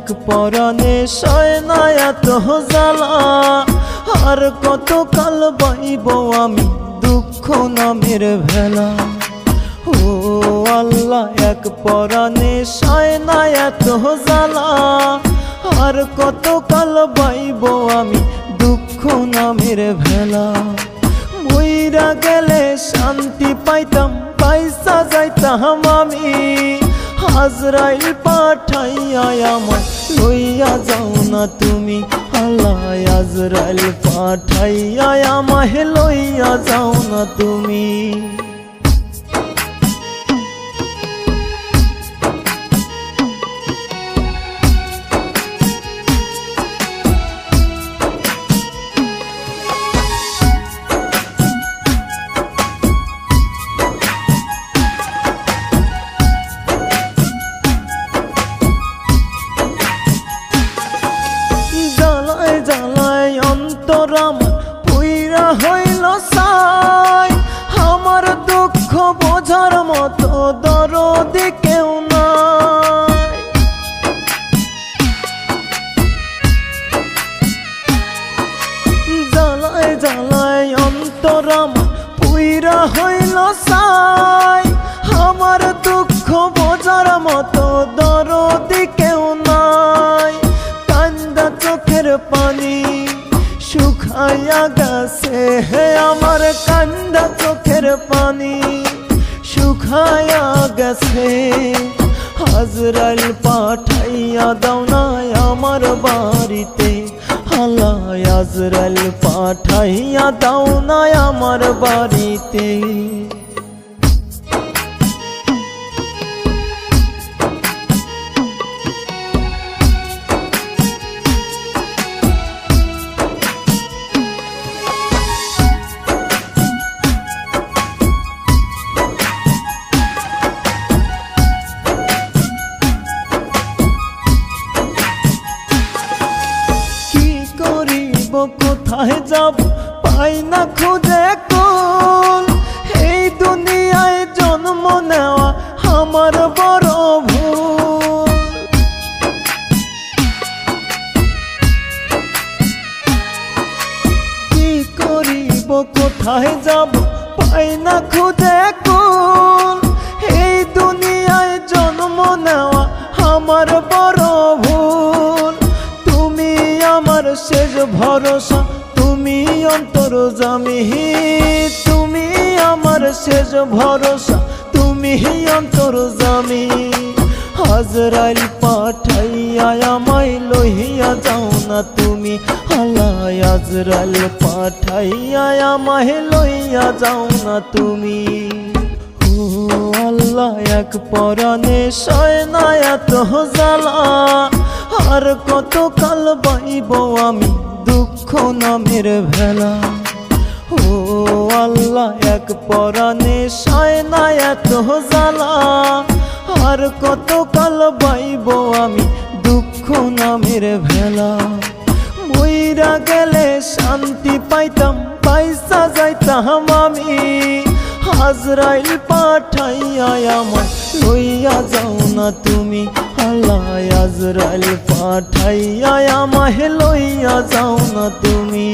এক পরাণে সয় না এত জ্বালা, আর কত কাল বাইব আমি দুঃখ নামের ভেলা। ও আল্লাহ এক পরাণে সয় না এত জ্বালা, আর কত কাল বাইব আমি দুঃখ নামের ভেলা। মইরা গেলে শান্তি পাইতাম, পয়সা যাইতাম আমি, আজরাইল পাঠাইয়া আমায় লইয়া যাও না তুমি। আল্লাহ আজরাইল পাঠাইয়া আমায় লইয়া যাও না তুমি। জ্বালায় অন্তর আমার পুইরা হইল ছাই, আমার দুঃখ বোঝার মতো দরদি কেউ নাই। জ্বালায় অন্তর আমার পুইরা হইল ছাই, আমার দুঃখ বোঝার মতো দরদি কেউ নাই। কান্দা চোখের পানি শুকাইয়া গেছে, হে আমার কান্দা চোখের পানি শুকাইয়া গেছে। আজরাইল পাঠাইয়া দাও না আমার বাড়িতে, আল্লাহ আজরাইল পাঠাইয়া দাও না আমার বাড়িতে। কোথায় যাব পাই না খুঁজে কুল, এই দুনিয়ায় জন্ম নেওয়া আমার বড় ভুল। কি করিব কোথায় যাব পাই না খুঁজে কুল, এই দুনিয়ায় জন্ম নেওয়া আমার বড় ভুল। তুমি আমার শেষ ভরসা, তুমি অন্তর্যামী, তুমি আমার শেষ ভরসা, তুমি অন্তর্যামী। আজরাইল পাঠাইয়া আমায় লইয়া যাও না তুমি, আল্লাহ আজরাইল পাঠাইয়া আমায় লইয়া যাও না তুমি। ও আল্লাহ এক পরাণে সয় না এত জ্বালা, আর কত কাল বাইব আমি দুঃখ নামের ভেলা। ও আল্লাহ এক পরাণে সয় না এত জ্বালা, আর কত কাল বাইব আমি দুঃখ নামের ভেলা। মইরা গেলে শান্তি পাইতাম, পয়সা যাইতাম আমি, আজরাইল পাঠাইয়া আমায় লইয়া যাও না তুমি। আল্লাহ আজরাইল পাঠাইয়া আমায় লইয়া যাও না তুমি।